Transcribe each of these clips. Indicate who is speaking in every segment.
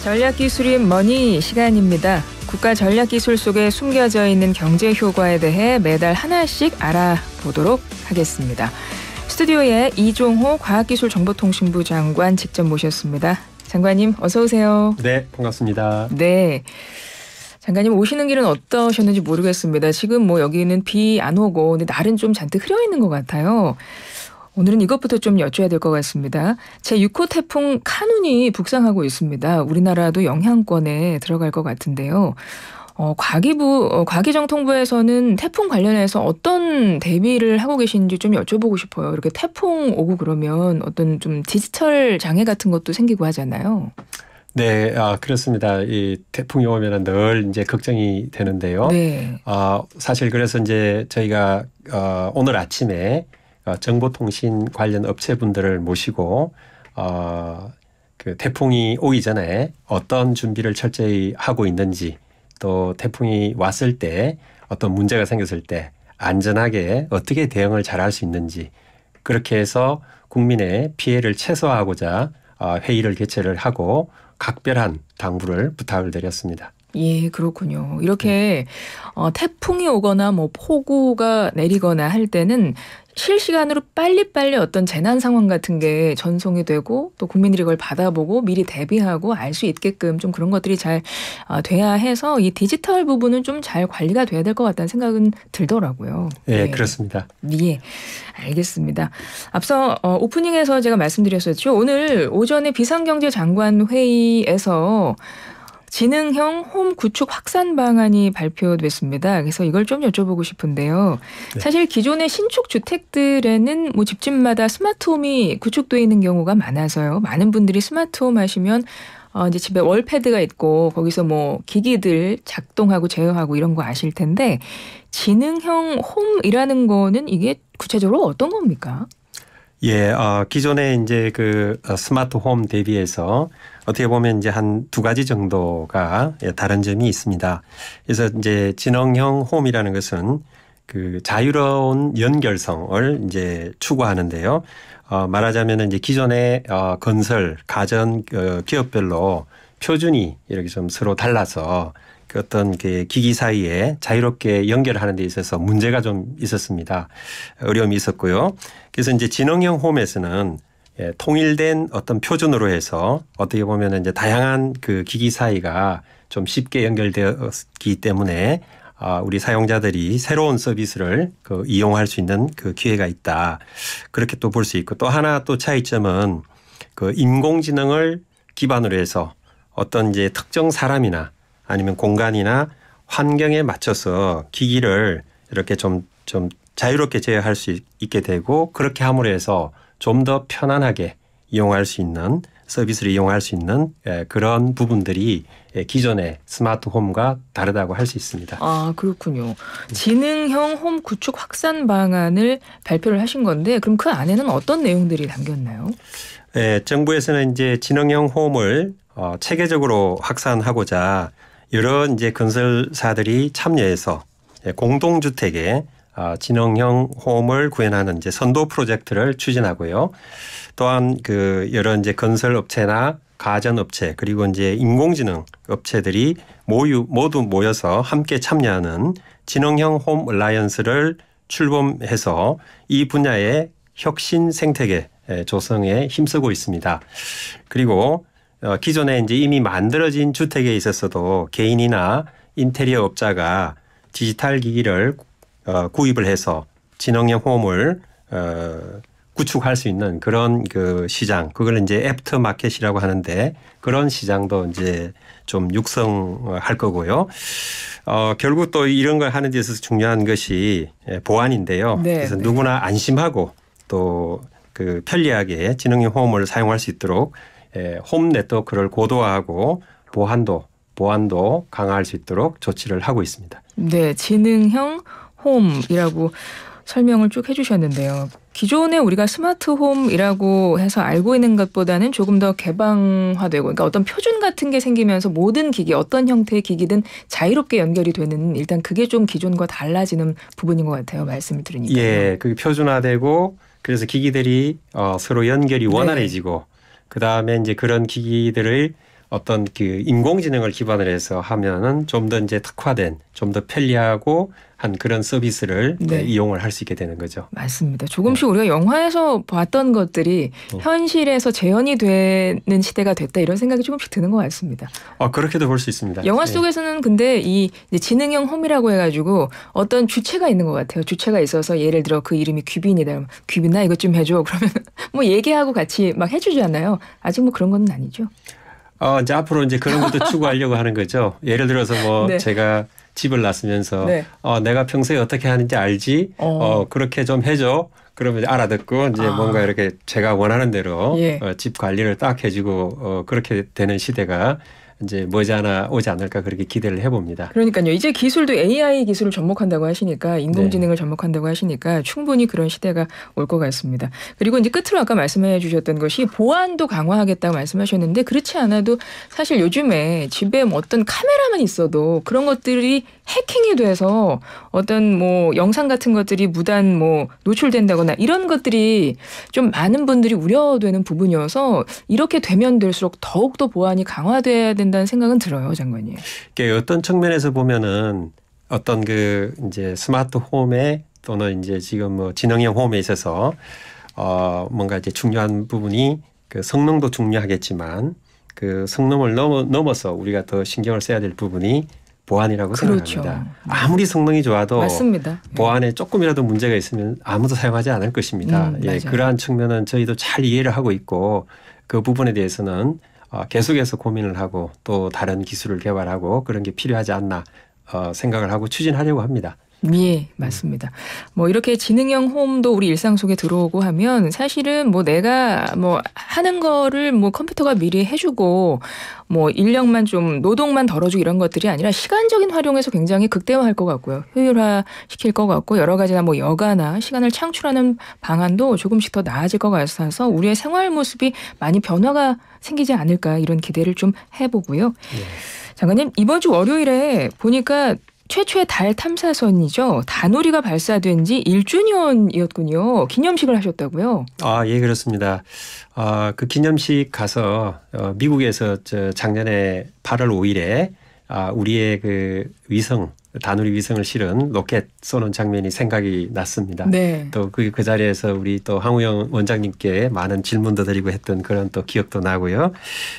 Speaker 1: 전략기술인 머니 시간입니다. 국가 전략기술 속에 숨겨져 있는 경제 효과에 대해 매달 하나씩 알아보도록 하겠습니다. 스튜디오에 이종호 과학기술정보통신부 장관 직접 모셨습니다. 장관님 어서 오세요.
Speaker 2: 네, 반갑습니다.
Speaker 1: 네. 장관님 오시는 길은 어떠셨는지 모르겠습니다. 지금 여기는 비 안 오고 근데 날은 좀 잔뜩 흐려 있는 것 같아요. 오늘은 이것부터 좀 여쭤야 될 것 같습니다. 제6호 태풍 카눈이 북상하고 있습니다. 우리나라도 영향권에 들어갈 것 같은데요. 과기정통부에서는 태풍 관련해서 어떤 대비를 하고 계신지 좀 여쭤보고 싶어요. 이렇게 태풍 오고 그러면 어떤 좀 디지털 장애 같은 것도 생기고 하잖아요.
Speaker 2: 네, 그렇습니다. 이 태풍이 오면 늘 이제 걱정이 되는데요.
Speaker 1: 네.
Speaker 2: 사실 그래서 이제 저희가 오늘 아침에 정보통신 관련 업체분들을 모시고 그 태풍이 오기 전에 어떤 준비를 철저히 하고 있는지 또 태풍이 왔을 때 어떤 문제가 생겼을 때 안전하게 어떻게 대응을 잘할 수 있는지 그렇게 해서 국민의 피해를 최소화하고자 회의를 개최를 하고 각별한 당부를 부탁을 드렸습니다.
Speaker 1: 예, 그렇군요. 이렇게 태풍이 오거나 폭우가 내리거나 할 때는 실시간으로 빨리빨리 어떤 재난 상황 같은 게 전송이 되고 또 국민들이 그걸 받아보고 미리 대비하고 알 수 있게끔 좀 그런 것들이 잘 돼야 해서 이 디지털 부분은 좀 잘 관리가 돼야 될 것 같다는 생각은 들더라고요.
Speaker 2: 네,
Speaker 1: 예.
Speaker 2: 그렇습니다.
Speaker 1: 예, 알겠습니다. 앞서 오프닝에서 제가 말씀드렸었죠. 오늘 오전에 비상경제장관 회의에서 지능형 홈 구축 확산 방안이 발표됐습니다. 그래서 이걸 좀 여쭤보고 싶은데요.
Speaker 2: 네.
Speaker 1: 사실 기존의 신축 주택들에는 집집마다 스마트홈이 구축되어 있는 경우가 많아서요. 많은 분들이 스마트홈 하시면 이제 집에 월패드가 있고 거기서 기기들 작동하고 제어하고 이런 거 아실 텐데 지능형 홈이라는 거는 이게 구체적으로 어떤 겁니까?
Speaker 2: 예, 기존에 이제 그 스마트 홈 대비해서 어떻게 보면 이제 한 두 가지 정도가 다른 점이 있습니다. 그래서 이제 지능형 홈이라는 것은 그 자유로운 연결성을 이제 추구하는데요. 말하자면 이제 기존의 건설, 가전 기업별로 표준이 이렇게 좀 서로 달라서 그 어떤 그 기기 사이에 자유롭게 연결하는 데 있어서 문제가 좀 있었습니다. 어려움이 있었고요. 그래서 이제 지능형 홈에서는 통일된 어떤 표준으로 해서 어떻게 보면 이제 다양한 그 기기 사이가 좀 쉽게 연결되었기 때문에 우리 사용자들이 새로운 서비스를 이용할 수 있는 그 기회가 있다. 그렇게 또 볼 수 있고 또 하나 또 차이점은 그 인공지능을 기반으로 해서 어떤 이제 특정 사람이나 아니면 공간이나 환경에 맞춰서 기기를 이렇게 좀 자유롭게 제어할 수 있게 되고 그렇게 함으로 해서 좀 더 편안하게 이용할 수 있는 서비스를 이용할 수 있는 그런 부분들이 기존의 스마트홈과 다르다고 할 수 있습니다.
Speaker 1: 아, 그렇군요. 지능형 홈 구축 확산 방안을 발표를 하신 건데 그럼 그 안에는 어떤 내용들이 담겼나요?
Speaker 2: 네, 정부에서는 이제 지능형 홈을 체계적으로 확산하고자 여러 이제 건설사들이 참여해서 공동주택에 지능형 홈을 구현하는 이제 선도 프로젝트를 추진하고요. 또한 그 여러 이제 건설 업체나 가전 업체 그리고 이제 인공지능 업체들이 모두 모여서 함께 참여하는 지능형 홈 얼라이언스를 출범해서 이 분야의 혁신 생태계 조성에 힘쓰고 있습니다. 그리고 기존에 이제 이미 만들어진 주택에 있어서도 개인이나 인테리어 업자가 디지털 기기를 구입을 해서 지능형 홈을 구축할 수 있는 그런 그 시장, 그걸 이제 애프터 마켓이라고 하는데 그런 시장도 이제 좀 육성할 거고요. 결국 또 이런 걸 하는 데 있어서 중요한 것이 보안인데요.
Speaker 1: 네,
Speaker 2: 그래서 누구나 안심하고 또 그 편리하게 지능형 홈을 사용할 수 있도록 홈 네트워크를 고도화하고 보안도 강화할 수 있도록 조치를 하고 있습니다.
Speaker 1: 네, 지능형 홈이라고 설명을 쭉 해주셨는데요. 기존에 우리가 스마트홈이라고 해서 알고 있는 것보다는 조금 더 개방화되고 그러니까 어떤 표준 같은 게 생기면서 모든 기기 어떤 형태의 기기든 자유롭게 연결이 되는 일단 그게 좀 기존과 달라지는 부분인 것 같아요. 말씀을 들으니까.
Speaker 2: 예, 그게 표준화되고 그래서 기기들이 서로 연결이 원활해지고 그다음에 이제 그런 기기들을 어떤 그 인공지능을 기반으로 해서 하면은 좀 더 이제 특화된, 좀 더 편리하고 한 그런 서비스를
Speaker 1: 네.
Speaker 2: 이용을 할 수 있게 되는 거죠.
Speaker 1: 맞습니다. 조금씩 우리가 영화에서 봤던 것들이 현실에서 재현이 되는 시대가 됐다 이런 생각이 조금씩 드는 것 같습니다.
Speaker 2: 그렇게도 볼 수 있습니다.
Speaker 1: 영화 속에서는 근데 이 이제 지능형 홈이라고 해가지고 어떤 주체가 있는 것 같아요. 주체가 있어서 예를 들어 그 이름이 귀빈이다. 귀빈아 이것 좀 해줘. 그러면 뭐 얘기하고 같이 막 해주잖아요. 아직 뭐 그런 건 아니죠.
Speaker 2: 이제 앞으로 이제 그런 것도 추구하려고 하는 거죠. 예를 들어서 뭐
Speaker 1: 네.
Speaker 2: 제가 집을 놨으면서
Speaker 1: 네.
Speaker 2: 내가 평소에 어떻게 하는지 알지? 그렇게 좀 해줘. 그러면 알아듣고 이제 뭔가 이렇게 제가 원하는 대로
Speaker 1: 예.
Speaker 2: 집 관리를 딱 해주고 그렇게 되는 시대가 이제 머지않아 오지 않을까 그렇게 기대를 해봅니다.
Speaker 1: 그러니까요. 이제 기술도 AI 기술을 접목한다고 하시니까 인공지능을 접목한다고 하시니까 충분히 그런 시대가 올 것 같습니다. 그리고 이제 끝으로 아까 말씀해 주셨던 것이 보안도 강화하겠다고 말씀하셨는데 그렇지 않아도 사실 요즘에 집에 뭐 어떤 카메라만 있어도 그런 것들이 해킹이 돼서 어떤 뭐 영상 같은 것들이 무단 뭐 노출된다거나 이런 것들이 좀 많은 분들이 우려되는 부분이어서 이렇게 되면 될수록 더욱더 보안이 강화돼야 된다는 생각은 들어요, 장관님.
Speaker 2: 어떤 측면에서 보면은 어떤 그 이제 스마트 홈에 또는 이제 지금 뭐 지능형 홈에 있어서 뭔가 이제 중요한 부분이 그 성능도 중요하겠지만 그 성능을 넘어서 우리가 더 신경을 써야 될 부분이 보안이라고
Speaker 1: 그렇죠.
Speaker 2: 생각합니다. 아무리 성능이 좋아도
Speaker 1: 맞습니다.
Speaker 2: 보안에 조금이라도 문제가 있으면 아무도 사용하지 않을 것입니다. 그러한 측면은 저희도 잘 이해를 하고 있고 그 부분에 대해서는 계속해서 고민을 하고 또 다른 기술을 개발하고 그런 게 필요하지 않나 생각을 하고 추진하려고 합니다.
Speaker 1: 예, 맞습니다. 뭐 이렇게 지능형 홈도 우리 일상 속에 들어오고 하면 사실은 뭐 내가 뭐 하는 거를 뭐 컴퓨터가 미리 해주고 뭐 인력만 좀 노동만 덜어주고 이런 것들이 아니라 시간적인 활용에서 굉장히 극대화할 것 같고요. 효율화 시킬 것 같고 여러 가지나 뭐 여가나 시간을 창출하는 방안도 조금씩 더 나아질 것 같아서 우리의 생활 모습이 많이 변화가 생기지 않을까 이런 기대를 좀 해보고요. 장관님 이번 주 월요일에 보니까 최초의 달 탐사선이죠. 다누리가 발사된 지 1주년이었군요. 기념식을 하셨다고요?
Speaker 2: 예, 그렇습니다. 그 기념식 가서 미국에서 작년에 8월 5일에 우리의 그 위성 다누리 위성을 실은 로켓 쏘는 장면이 생각이 났습니다.
Speaker 1: 네.
Speaker 2: 또 그 자리에서 우리 또 황우영 원장님께 많은 질문도 드리고 했던 그런 또 기억도 나고요.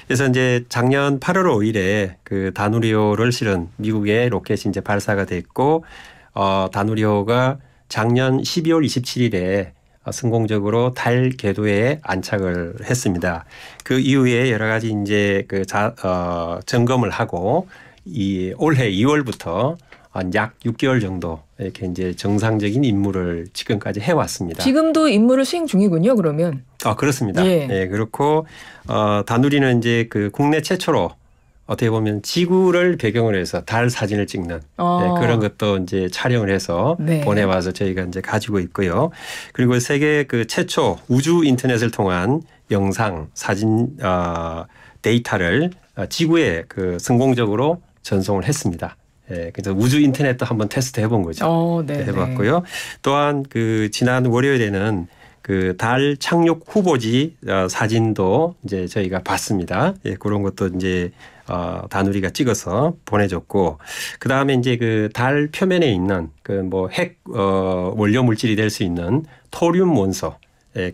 Speaker 2: 그래서 이제 작년 8월 5일에 그 다누리호를 실은 미국의 로켓이 이제 발사가 됐고 다누리호가 작년 12월 27일에 성공적으로 달 궤도에 안착을 했습니다. 그 이후에 여러 가지 이제 그 점검을 하고 올해 2월부터 약 6개월 정도 이렇게 이제 정상적인 임무를 지금까지 해왔습니다.
Speaker 1: 지금도 임무를 수행 중이군요. 그러면.
Speaker 2: 그렇습니다. 예, 그렇고 다누리는 이제 그 국내 최초로 어떻게 보면 지구를 배경으로 해서 달 사진을 찍는 그런 것도 이제 촬영을 해서 보내와서 저희가 이제 가지고 있고요. 그리고 세계 그 최초 우주 인터넷을 통한 영상, 사진 데이터를 지구에 그 성공적으로 전송을 했습니다. 그래서 우주 인터넷도 한번 테스트 해본 거죠. 해봤고요. 또한 그 지난 월요일에는 그 달 착륙 후보지 사진도 이제 저희가 봤습니다. 그런 것도 이제 다누리가 찍어서 보내줬고, 그 다음에 이제 그 달 표면에 있는 그 뭐 핵 원료 물질이 될 수 있는 토륨 원소,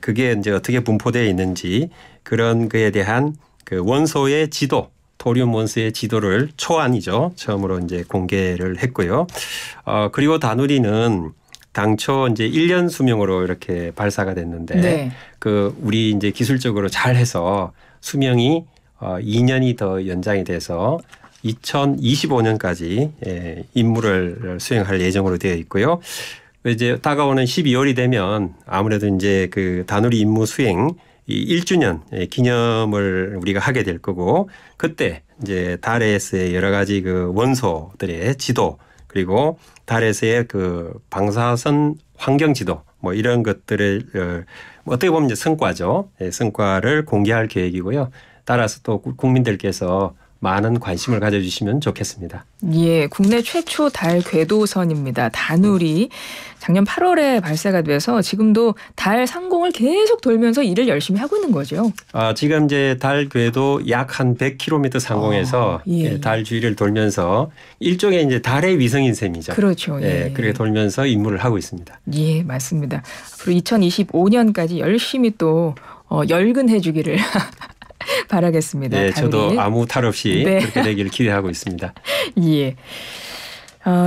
Speaker 2: 그게 이제 어떻게 분포되어 있는지 그런 거에 대한 그 원소의 지도. 토륨 원소의 지도를 초안이죠. 처음으로 이제 공개를 했고요. 그리고 다누리는 당초 이제 1년 수명으로 이렇게 발사가 됐는데 그 우리 이제 기술적으로 잘해서 수명이 2년이 더 연장이 돼서 2025년까지 임무를 수행할 예정으로 되어 있고요. 이제 다가오는 12월이 되면 아무래도 이제 그 다누리 임무 수행 이 1주년 기념을 우리가 하게 될 거고, 그때 이제 달에서의 여러 가지 그 원소들의 지도, 그리고 달에서의 그 방사선 환경 지도 뭐 이런 것들을 어떻게 보면 이제 성과죠. 성과를 공개할 계획이고요. 따라서 또 국민들께서 많은 관심을 가져주시면 좋겠습니다.
Speaker 1: 예, 국내 최초 달 궤도선입니다. 다누리. 작년 8월에 발사가 돼서 지금도 달 상공을 계속 돌면서 일을 열심히 하고 있는 거죠.
Speaker 2: 지금 이제 달 궤도 약 한 100km 상공에서
Speaker 1: 예.
Speaker 2: 달 주위를 돌면서 일종의 이제 달의 위성인 셈이죠.
Speaker 1: 그렇죠.
Speaker 2: 예, 그렇게 돌면서 임무를 하고 있습니다.
Speaker 1: 예, 맞습니다. 앞으로 2025년까지 열심히 또 열근해 주기를 바라겠습니다.
Speaker 2: 네,
Speaker 1: 다누리.
Speaker 2: 저도 아무 탈 없이
Speaker 1: 네.
Speaker 2: 그렇게 되기를 기대하고 있습니다.
Speaker 1: 예.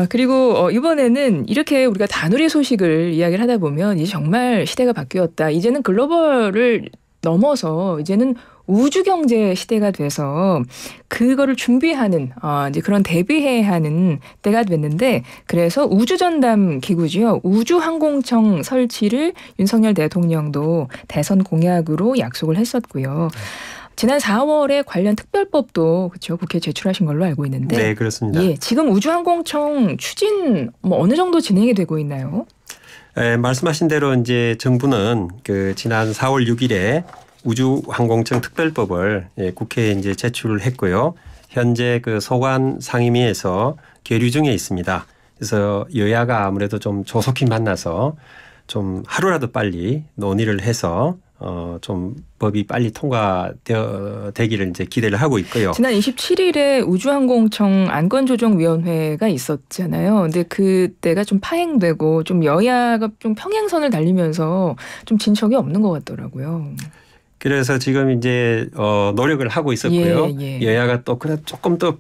Speaker 1: 그리고 이번에는 이렇게 우리가 다누리 소식을 이야기를 하다 보면 이제 정말 시대가 바뀌었다. 이제는 글로벌을 넘어서 이제는 우주 경제 시대가 돼서 그거를 준비하는 이제 그런 대비해야 하는 때가 됐는데 그래서 우주전담 기구죠. 우주항공청 설치를 윤석열 대통령도 대선 공약으로 약속을 했었고요. 지난 4월에 관련 특별법도 그렇죠. 국회에 제출하신 걸로 알고 있는데.
Speaker 2: 네, 그렇습니다.
Speaker 1: 예, 지금 우주항공청 추진 어느 정도 진행이 되고 있나요?
Speaker 2: 말씀하신 대로 이제 정부는 그 지난 4월 6일에 우주항공청 특별법을 국회에 이제 제출을 했고요. 현재 그 소관 상임위에서 계류 중에 있습니다. 그래서 여야가 아무래도 좀 조속히 만나서 좀 하루라도 빨리 논의를 해서 좀 법이 빨리 통과되기를 이제 기대를 하고 있고요.
Speaker 1: 지난 27일에 우주항공청 안건조정위원회가 있었잖아요. 근데 그때가 좀 파행되고 좀 여야가 좀 평행선을 달리면서 좀 진척이 없는 것 같더라고요.
Speaker 2: 그래서 지금 이제 노력을 하고 있었고요.
Speaker 1: 예.
Speaker 2: 여야가 또 그래 조금 더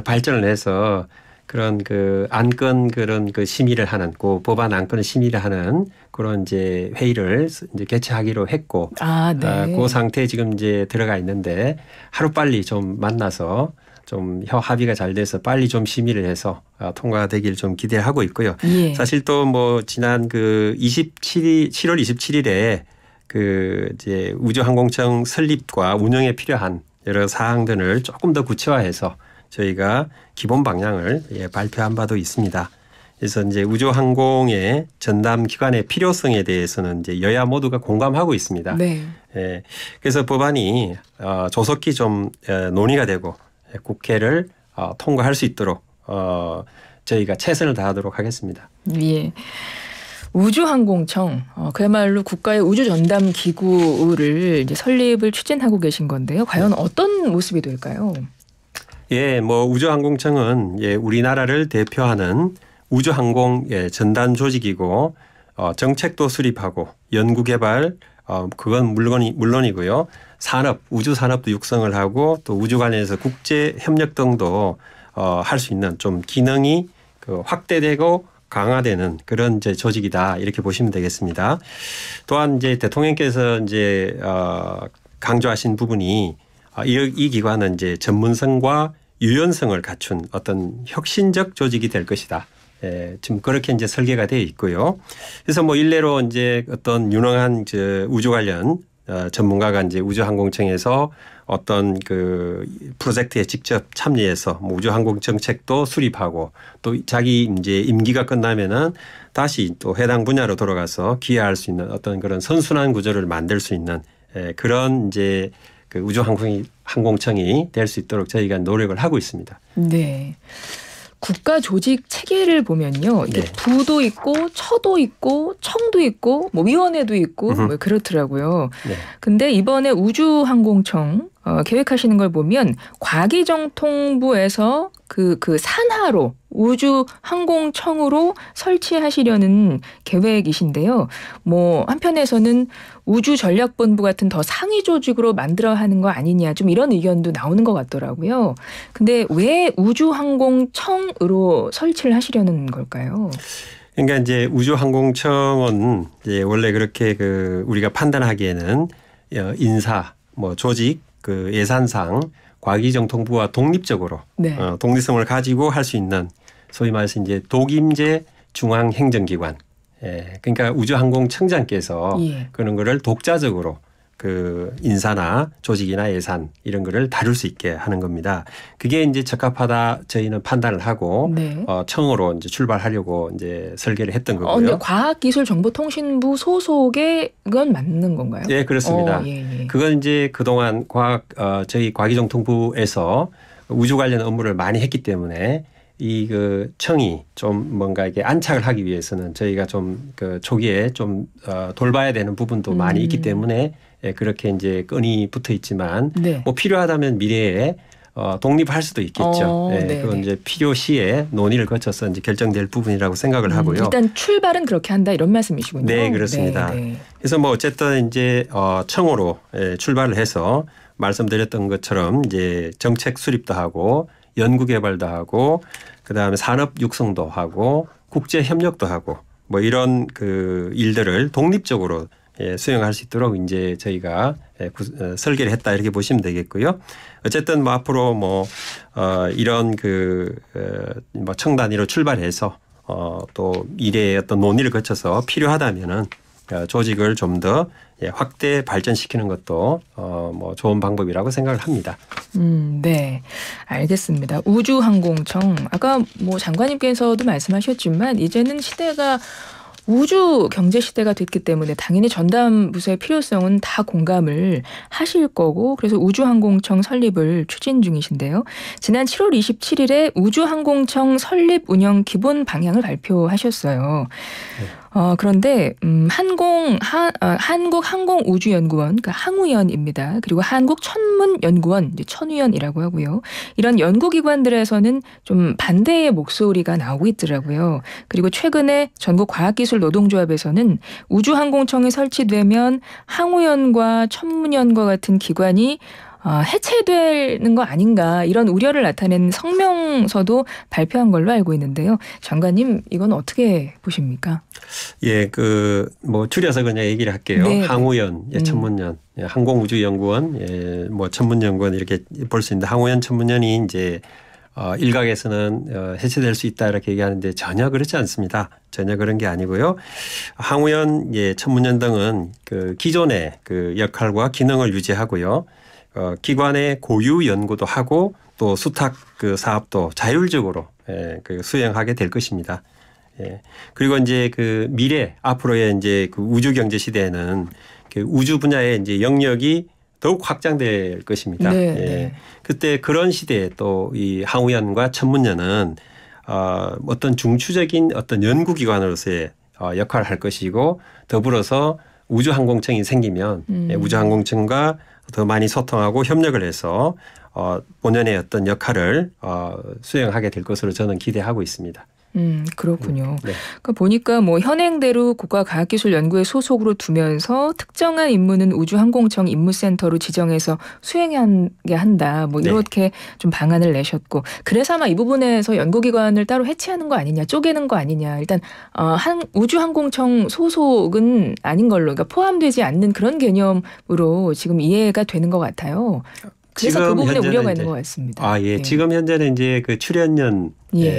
Speaker 2: 발전을 해서 그런 그 안건 그런 그 심의를 하는 그 법안 안건 심의를 하는 그런 이제 회의를 이제 개최하기로 했고
Speaker 1: 네.
Speaker 2: 그 상태에 지금 이제 들어가 있는데 하루 빨리 좀 만나서 좀 합의가 잘 돼서 빨리 좀 심의를 해서 통과되길 좀 기대하고 있고요.
Speaker 1: 예.
Speaker 2: 사실 또 뭐 지난 그 7월 27일에 그 이제 우주항공청 설립과 운영에 필요한 여러 사항들을 조금 더 구체화해서 저희가 기본 방향을 발표한 바도 있습니다. 그래서 이제 우주항공의 전담 기관의 필요성에 대해서는 이제 여야 모두가 공감하고 있습니다.
Speaker 1: 네.
Speaker 2: 예, 그래서 법안이 조속히 좀 논의가 되고 국회를 통과할 수 있도록 저희가 최선을 다하도록 하겠습니다.
Speaker 1: 예. 우주항공청 그야말로 국가의 우주 전담 기구를 이제 설립을 추진하고 계신 건데요. 과연 어떤 모습이 될까요?
Speaker 2: 예, 뭐 우주항공청은 우리나라를 대표하는 우주항공 전단 조직이고 정책도 수립하고 연구개발 그건 물론이고요. 산업, 우주 산업도 육성을 하고 또 우주 관련해서 국제 협력 등도 할 수 있는 좀 기능이 확대되고 강화되는 그런 이제 조직이다 이렇게 보시면 되겠습니다. 또한 이제 대통령께서 이제 강조하신 부분이 이 기관은 이제 전문성과 유연성을 갖춘 어떤 혁신적 조직이 될 것이다. 지금 그렇게 이제 설계가 되어 있고요. 그래서 뭐 일례로 이제 어떤 유능한 우주 관련 전문가가 이제 우주항공청에서 어떤 그 프로젝트에 직접 참여해서 뭐 우주항공 정책도 수립하고 또 자기 이제 임기가 끝나면은 다시 또 해당 분야로 돌아가서 기여할 수 있는 어떤 그런 선순환 구조를 만들 수 있는 그런 이제 그 우주항공청이 될 수 있도록 저희가 노력을 하고 있습니다.
Speaker 1: 네. 국가 조직 체계를 보면요. 이게
Speaker 2: 네.
Speaker 1: 부도 있고 처도 있고 청도 있고 뭐 위원회도 있고 뭐 그렇더라고요.
Speaker 2: 네.
Speaker 1: 근데 이번에 우주항공청 계획하시는 걸 보면 과기정통부에서 그 산하로 우주항공청으로 설치하시려는 계획이신데요. 뭐 한편에서는 우주전략본부 같은 더 상위 조직으로 만들어야 하는 거 아니냐 좀 이런 의견도 나오는 것 같더라고요. 근데 왜 우주항공청으로 설치를 하시려는 걸까요?
Speaker 2: 그러니까 이제 우주항공청은 이제 원래 그렇게 그 우리가 판단하기에는 인사, 뭐 조직, 그 예산상 과기정통부와 독립적으로
Speaker 1: 네.
Speaker 2: 독립성을 가지고 할 수 있는 소위 말해서 이제 독임제 중앙행정기관. 그러니까 우주항공청장께서 그런 거를 독자적으로 그 인사나 조직이나 예산 이런 거를 다룰 수 있게 하는 겁니다. 그게 이제 적합하다 저희는 판단을 하고
Speaker 1: 네.
Speaker 2: 청으로 이제 출발하려고 이제 설계를 했던 거고요.
Speaker 1: 근데 과학기술정보통신부 소속의 건 맞는 건가요?
Speaker 2: 예, 그렇습니다. 그건 이제 그동안 저희 과기정통부에서 우주 관련 업무를 많이 했기 때문에 이 그 청이 좀 뭔가 이게 안착을 하기 위해서는 저희가 좀 그 초기에 좀 돌봐야 되는 부분도 많이 있기 때문에 예, 그렇게 이제 끈이 붙어 있지만
Speaker 1: 네.
Speaker 2: 뭐 필요하다면 미래에 독립할 수도 있겠죠. 예, 그건 이제 필요시에 논의를 거쳐서 이제 결정될 부분이라고 생각을 하고요.
Speaker 1: 일단 출발은 그렇게 한다 이런 말씀이시군요.
Speaker 2: 네, 그렇습니다. 그래서 뭐 어쨌든 이제 청으로 출발을 해서 말씀드렸던 것처럼 이제 정책 수립도 하고 연구 개발도 하고 그다음에 산업 육성도 하고 국제 협력도 하고 뭐 이런 그 일들을 독립적으로 수행할 수 있도록 이제 저희가 설계를 했다 이렇게 보시면 되겠고요. 어쨌든 뭐 앞으로 뭐 이런 그 뭐 청단위로 출발해서 또 일의 어떤 논의를 거쳐서 필요하다면은 조직을 좀 더 확대 발전시키는 것도 뭐 좋은 방법이라고 생각을 합니다.
Speaker 1: 네, 알겠습니다. 우주항공청 아까 뭐 장관님께서도 말씀하셨지만 이제는 시대가 우주 경제 시대가 됐기 때문에 당연히 전담 부서의 필요성은 다 공감을 하실 거고 그래서 우주항공청 설립을 추진 중이신데요. 지난 7월 27일에 우주항공청 설립 운영 기본 방향을 발표하셨어요. 그런데 한국항공우주연구원, 그러니까 항우연입니다. 그리고 한국천문연구원, 이제 천우연이라고 하고요. 이런 연구기관들에서는 좀 반대의 목소리가 나오고 있더라고요. 그리고 최근에 전국과학기술노동조합에서는 우주항공청이 설치되면 항우연과 천문연과 같은 기관이 해체되는 거 아닌가 이런 우려를 나타낸 성명서도 발표한 걸로 알고 있는데요. 장관님 이건 어떻게 보십니까?
Speaker 2: 예, 그 뭐 줄여서 그냥 얘기를 할게요.
Speaker 1: 네.
Speaker 2: 항우연, 천문연, 항공우주연구원, 뭐 천문연구원 이렇게 볼 수 있는데 항우연, 천문연이 이제 일각에서는 해체될 수 있다 이렇게 얘기하는데 전혀 그렇지 않습니다. 전혀 그런 게 아니고요. 항우연, 천문연 등은 그 기존의 그 역할과 기능을 유지하고요. 기관의 고유 연구도 하고 또 수탁 그 사업도 자율적으로 그 수행하게 될 것입니다. 그리고 이제 그 미래 앞으로의 이제 그 우주 경제 시대에는 그 우주 분야의 이제 영역이 더욱 확장될 것입니다.
Speaker 1: 네.
Speaker 2: 그때 그런 시대에 또 이 항우연과 천문연은 어떤 중추적인 어떤 연구기관으로서의 역할을 할 것이고 더불어서 우주항공청이 생기면 우주항공청과 더 많이 소통하고 협력을 해서 본연의 어떤 역할을 수행하게 될 것으로 저는 기대하고 있습니다.
Speaker 1: 그렇군요.
Speaker 2: 네.
Speaker 1: 그러니까 보니까 뭐 현행대로 국가과학기술연구회 소속으로 두면서 특정한 임무는 우주항공청 임무센터로 지정해서 수행하게 한다. 뭐 이렇게 좀 방안을 내셨고 그래서 아마 이 부분에서 연구기관을 따로 해체하는 거 아니냐, 쪼개는 거 아니냐. 일단 우주항공청 소속은 아닌 걸로, 그러니까 포함되지 않는 그런 개념으로 지금 이해가 되는 것 같아요. 그래서 그 부분에 우려가 있는 것 같습니다.
Speaker 2: 지금 현재는 이제 그 출연연,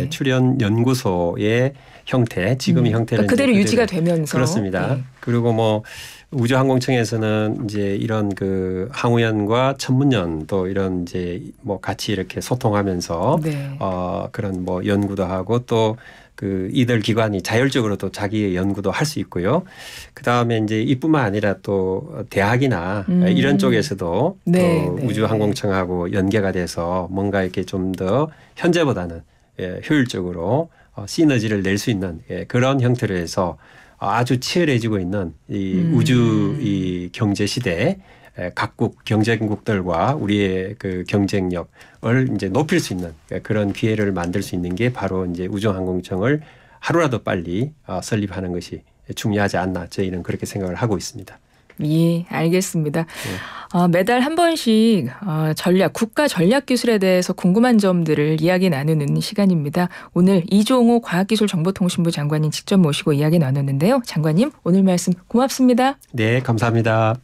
Speaker 2: 출연 연구소의 형태, 지금의 형태는
Speaker 1: 그러니까 그대로 유지가 되면서
Speaker 2: 그렇습니다. 그리고 뭐 우주항공청에서는 이제 이런 그 항우연과 천문연도 이런 이제 뭐 같이 이렇게 소통하면서 그런 뭐 연구도 하고 또 그 이들 기관이 자율적으로 또 자기의 연구도 할 수 있고요. 그 다음에 이제 이뿐만 아니라 또 대학이나 이런 쪽에서도 또 우주항공청하고 연계가 돼서 뭔가 이렇게 좀 더 현재보다는 효율적으로 시너지를 낼 수 있는 그런 형태로 해서 아주 치열해지고 있는 이 우주 이 경제 시대에 각국 경쟁국들과 우리의 그 경쟁력을 이제 높일 수 있는 그런 기회를 만들 수 있는 게 바로 이제 우주항공청을 하루라도 빨리 설립하는 것이 중요하지 않나 저희는 그렇게 생각을 하고 있습니다.
Speaker 1: 예, 알겠습니다. 매달 한 번씩 국가 전략 기술에 대해서 궁금한 점들을 이야기 나누는 시간입니다. 오늘 이종호 과학기술정보통신부 장관님 직접 모시고 이야기 나눴는데요. 장관님 오늘 말씀 고맙습니다.
Speaker 2: 네, 감사합니다.